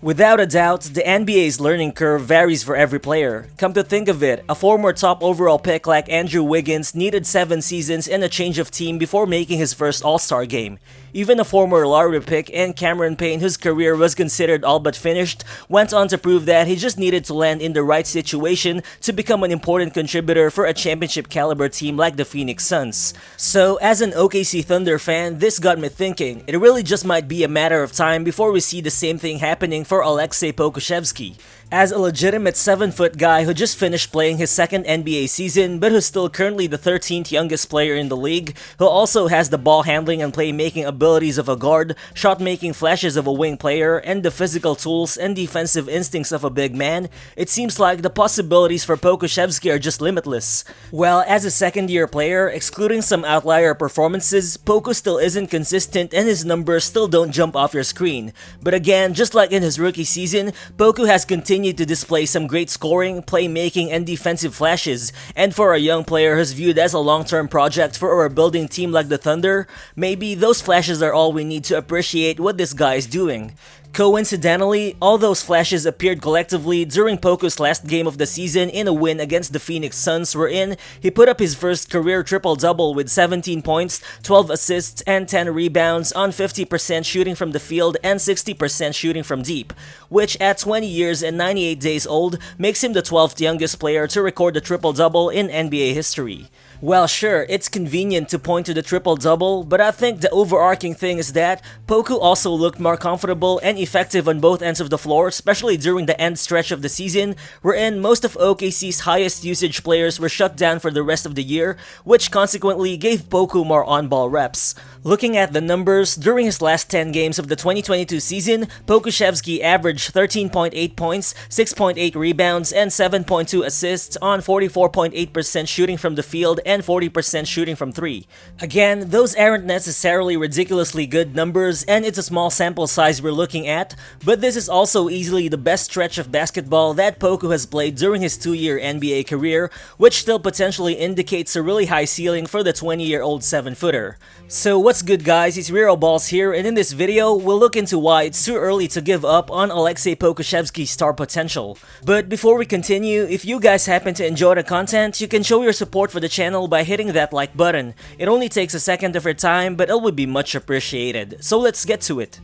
Without a doubt, the NBA's learning curve varies for every player. Come to think of it, a former top overall pick like Andrew Wiggins needed 7 seasons and a change of team before making his first All-Star game. Even a former lottery pick and Cameron Payne, whose career was considered all but finished, went on to prove that he just needed to land in the right situation to become an important contributor for a championship caliber team like the Phoenix Suns. So, as an OKC Thunder fan, this got me thinking, it really just might be a matter of time before we see the same thing happening for Aleksej Pokusevski. As a legitimate 7-foot guy who just finished playing his second NBA season but who's still currently the 13th youngest player in the league, who also has the ball handling and playmaking abilities of a guard, shot making flashes of a wing player, and the physical tools and defensive instincts of a big man, it seems like the possibilities for Pokusevski are just limitless. Well, as a second-year player, excluding some outlier performances, Poku still isn't consistent and his numbers still don't jump off your screen. But again, just like in his rookie season, Poku has continued to display some great scoring, playmaking, and defensive flashes, and for a young player who's viewed as a long-term project for a rebuilding team like the Thunder, maybe those flashes are all we need to appreciate what this guy is doing. Coincidentally, all those flashes appeared collectively during Poku's last game of the season in a win against the Phoenix Suns wherein he put up his first career triple-double with 17 points, 12 assists, and 10 rebounds on 50% shooting from the field and 60% shooting from deep, which at 20 years and 98 days old makes him the 12th youngest player to record a triple-double in NBA history. Well, sure, it's convenient to point to the triple-double, but I think the overarching thing is that Poku also looked more comfortable and effective on both ends of the floor, especially during the end stretch of the season, wherein most of OKC's highest usage players were shut down for the rest of the year, which consequently gave Poku more on-ball reps. Looking at the numbers, during his last 10 games of the 2022 season, Pokusevski averaged 13.8 points, 6.8 rebounds, and 7.2 assists on 44.8% shooting from the field and 40% shooting from 3. Again, those aren't necessarily ridiculously good numbers and it's a small sample size we're looking at, but this is also easily the best stretch of basketball that Poku has played during his 2-year NBA career, which still potentially indicates a really high ceiling for the 20-year-old 7-footer. So what's good guys, it's Real Balls here, and in this video, we'll look into why it's too early to give up on Aleksej Pokusevski's star potential. But before we continue, if you guys happen to enjoy the content, you can show your support for the channel by hitting that like button. It only takes a second of your time, but it would be much appreciated. So let's get to it.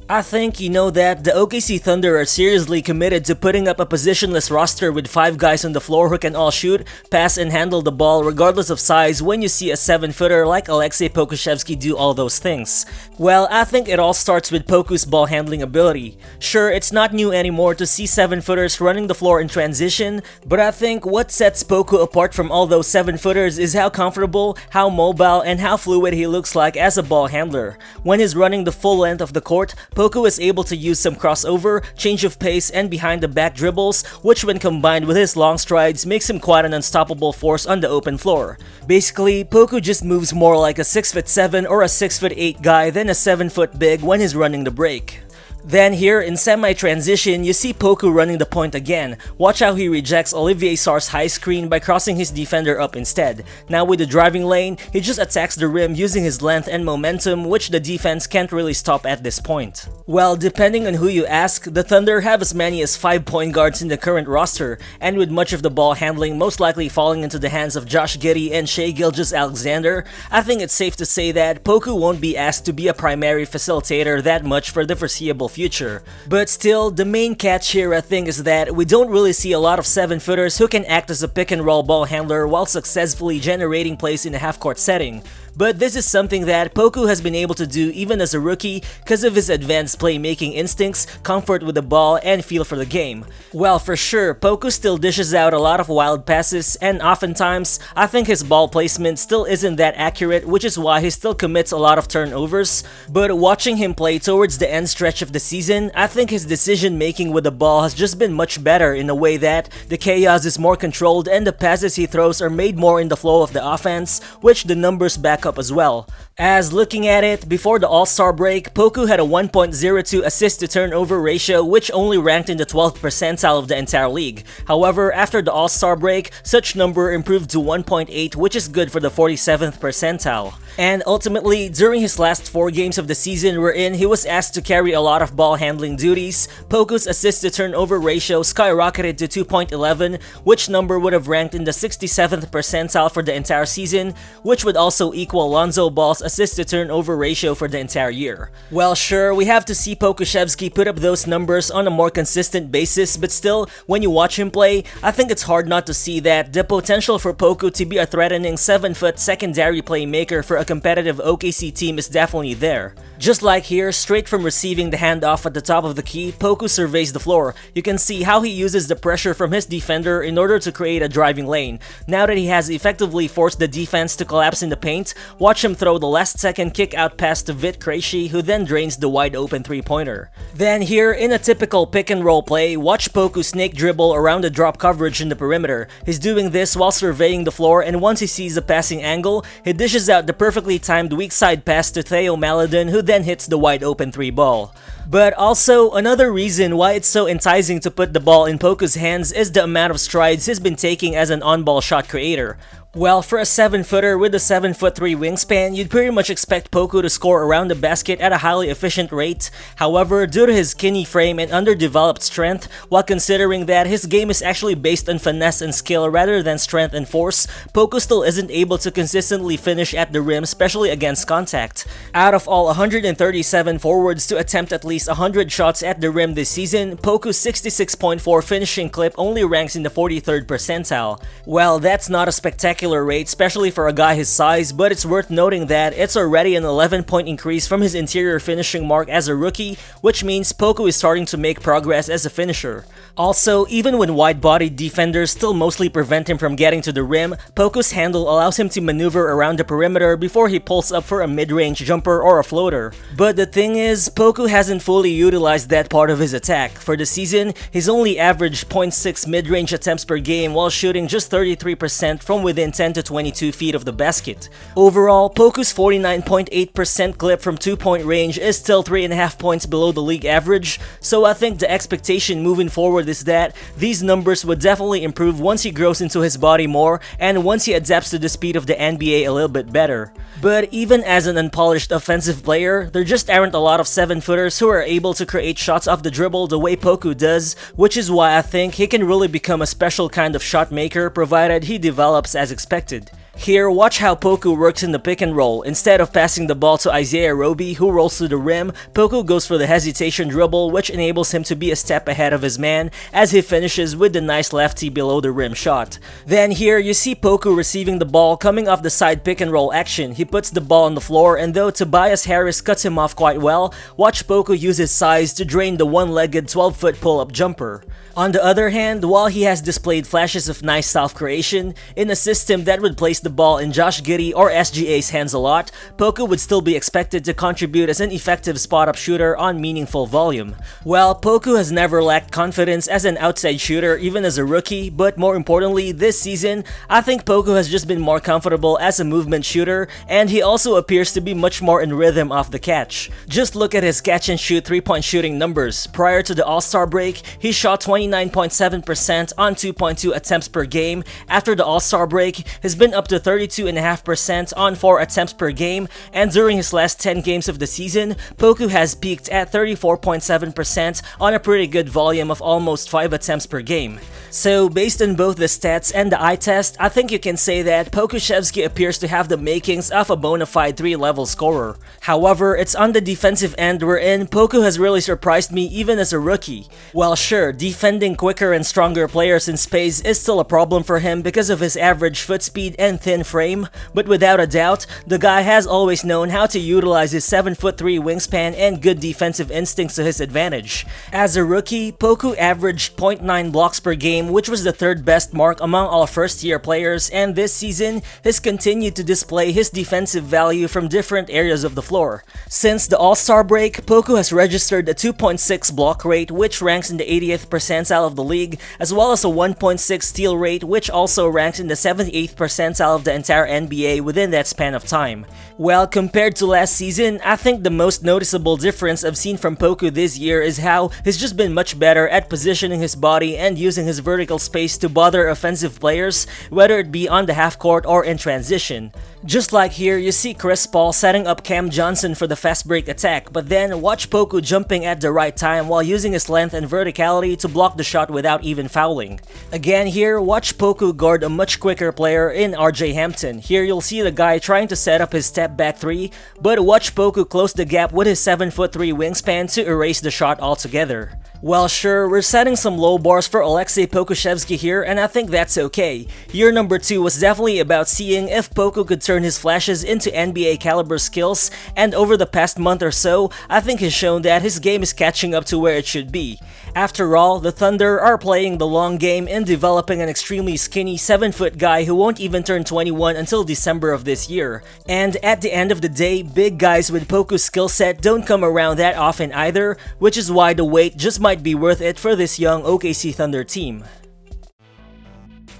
I think you know that the OKC Thunder are seriously committed to putting up a positionless roster with 5 guys on the floor who can all shoot, pass, and handle the ball regardless of size when you see a 7-footer like Aleksej Pokusevski do all those things. Well, I think it all starts with Poku's ball handling ability. Sure, it's not new anymore to see 7-footers running the floor in transition, but I think what sets Poku apart from all those 7-footers is how comfortable, how mobile, and how fluid he looks like as a ball handler. When he's running the full length of the court, Poku is able to use some crossover, change of pace, and behind-the-back dribbles, which when combined with his long strides makes him quite an unstoppable force on the open floor. Basically, Poku just moves more like a 6'7" or a 6'8" guy than a 7-foot big when he's running the break. Then here, in semi-transition, you see Poku running the point again. Watch how he rejects Olivier Sarr's high screen by crossing his defender up instead. Now with the driving lane, he just attacks the rim using his length and momentum, which the defense can't really stop at this point. Well, depending on who you ask, the Thunder have as many as 5 point guards in the current roster, and with much of the ball handling most likely falling into the hands of Josh Giddey and Shai Gilgeous-Alexander, I think it's safe to say that Poku won't be asked to be a primary facilitator that much for the foreseeable future. But still, the main catch here I think is that we don't really see a lot of 7-footers who can act as a pick-and-roll ball handler while successfully generating plays in a half-court setting. But this is something that Poku has been able to do even as a rookie because of his advanced playmaking instincts, comfort with the ball, and feel for the game. Well, for sure, Poku still dishes out a lot of wild passes, and oftentimes, I think his ball placement still isn't that accurate, which is why he still commits a lot of turnovers. But watching him play towards the end stretch of the season, I think his decision making with the ball has just been much better in a way that the chaos is more controlled and the passes he throws are made more in the flow of the offense, which the numbers back up as well. As looking at it, before the All-Star break, Poku had a 1.02 assist to turnover ratio, which only ranked in the 12th percentile of the entire league. However, after the All-Star break, such number improved to 1.8, which is good for the 47th percentile. And ultimately, during his last 4 games of the season wherein he was asked to carry a lot of ball handling duties, Poku's assist-to-turnover ratio skyrocketed to 2.11, which number would have ranked in the 67th percentile for the entire season, which would also equal Lonzo Ball's assist-to-turnover ratio for the entire year. Well, sure, we have to see Pokusevski put up those numbers on a more consistent basis, but still, when you watch him play, I think it's hard not to see that the potential for Poku to be a threatening 7-foot secondary playmaker for a competitive OKC team is definitely there. Just like here, straight from receiving the handoff at the top of the key, Poku surveys the floor. You can see how he uses the pressure from his defender in order to create a driving lane. Now that he has effectively forced the defense to collapse in the paint, watch him throw the last-second kick-out pass to Vit Krejci, who then drains the wide-open three-pointer. Then here, in a typical pick-and-roll play, watch Poku snake dribble around the drop coverage in the perimeter. He's doing this while surveying the floor, and once he sees the passing angle, he dishes out the perfectly timed weak side pass to Theo Maledon, who then hits the wide-open 3 ball. But also, another reason why it's so enticing to put the ball in Poku's hands is the amount of strides he's been taking as an on-ball shot creator. Well, for a 7-footer with a 7'3" wingspan, you'd pretty much expect Poku to score around the basket at a highly efficient rate. However, due to his skinny frame and underdeveloped strength, while considering that his game is actually based on finesse and skill rather than strength and force, Poku still isn't able to consistently finish at the rim, especially against contact. Out of all 137 forwards to attempt at least 100 shots at the rim this season, Poku's 66.4 finishing clip only ranks in the 43rd percentile. Well, that's not a spectacular rate, especially for a guy his size, but it's worth noting that it's already an 11-point increase from his interior finishing mark as a rookie, which means Poku is starting to make progress as a finisher. Also, even when wide-bodied defenders still mostly prevent him from getting to the rim, Poku's handle allows him to maneuver around the perimeter before he pulls up for a mid-range jumper or a floater. But the thing is, Poku hasn't fully utilized that part of his attack. For the season, he's only averaged 0.6 mid-range attempts per game while shooting just 33% from within 10 to 22 feet of the basket. Overall, Poku's 49.8% clip from 2-point range is still 3.5 points below the league average, so I think the expectation moving forward is that these numbers would definitely improve once he grows into his body more and once he adapts to the speed of the NBA a little bit better. But even as an unpolished offensive player, there just aren't a lot of 7-footers who are able to create shots off the dribble the way Poku does, which is why I think he can really become a special kind of shot maker provided he develops as expected. Here, watch how Poku works in the pick and roll. Instead of passing the ball to Isaiah Roby, who rolls to the rim, Poku goes for the hesitation dribble, which enables him to be a step ahead of his man as he finishes with the nice lefty below the rim shot. Then here, you see Poku receiving the ball coming off the side pick and roll action. He puts the ball on the floor, and though Tobias Harris cuts him off quite well, watch Poku use his size to drain the one-legged 12-foot pull-up jumper. On the other hand, while he has displayed flashes of nice self-creation, in a system that would place the ball in Josh Giddey or SGA's hands a lot, Poku would still be expected to contribute as an effective spot-up shooter on meaningful volume. Well, Poku has never lacked confidence as an outside shooter even as a rookie, but more importantly, this season, I think Poku has just been more comfortable as a movement shooter, and he also appears to be much more in rhythm off the catch. Just look at his catch-and-shoot 3-point shooting numbers. Prior to the All-Star break, he shot 29.7% on 2.2 attempts per game. After the All-Star break, he's been up to 32.5% on 4 attempts per game, and during his last 10 games of the season, Poku has peaked at 34.7% on a pretty good volume of almost 5 attempts per game. So based on both the stats and the eye test, I think you can say that Pokusevski appears to have the makings of a bona fide 3-level scorer. However, it's on the defensive end wherein Poku has really surprised me even as a rookie. While sure, defending quicker and stronger players in space is still a problem for him because of his average foot speed and thin frame, but without a doubt, the guy has always known how to utilize his 7'3" wingspan and good defensive instincts to his advantage. As a rookie, Poku averaged 0.9 blocks per game, which was the 3rd best mark among all first-year players, and this season, he's continued to display his defensive value from different areas of the floor. Since the All-Star break, Poku has registered a 2.6 block rate, which ranks in the 80th percentile of the league, as well as a 1.6 steal rate, which also ranks in the 78th percentile style of the entire NBA within that span of time. Well, compared to last season, I think the most noticeable difference I've seen from Poku this year is how he's just been much better at positioning his body and using his vertical space to bother offensive players, whether it be on the half court or in transition. Just like here, you see Chris Paul setting up Cam Johnson for the fast break attack, but then watch Poku jumping at the right time while using his length and verticality to block the shot without even fouling. Again here, watch Poku guard a much quicker player in RJ Hampton. Here you'll see the guy trying to set up his step back 3, but watch Poku close the gap with his 7'3" wingspan to erase the shot altogether. Well, sure, we're setting some low bars for Aleksej Pokusevski here, and I think that's okay. Year number 2 was definitely about seeing if Poku could turn his flashes into NBA caliber skills, and over the past month or so, I think he's shown that his game is catching up to where it should be. After all, the Thunder are playing the long game in developing an extremely skinny 7-foot guy who won't even turn 21 until December of this year. And at the end of the day, big guys with Poku's skill set don't come around that often either, which is why the wait just might be worth it for this young OKC Thunder team.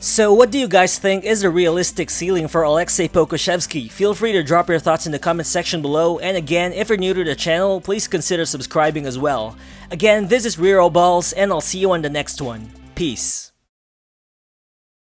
So what do you guys think is a realistic ceiling for Aleksej Pokusevski? Feel free to drop your thoughts in the comment section below, and again, if you're new to the channel, please consider subscribing as well. Again, this is Real Balls, and I'll see you on the next one. Peace.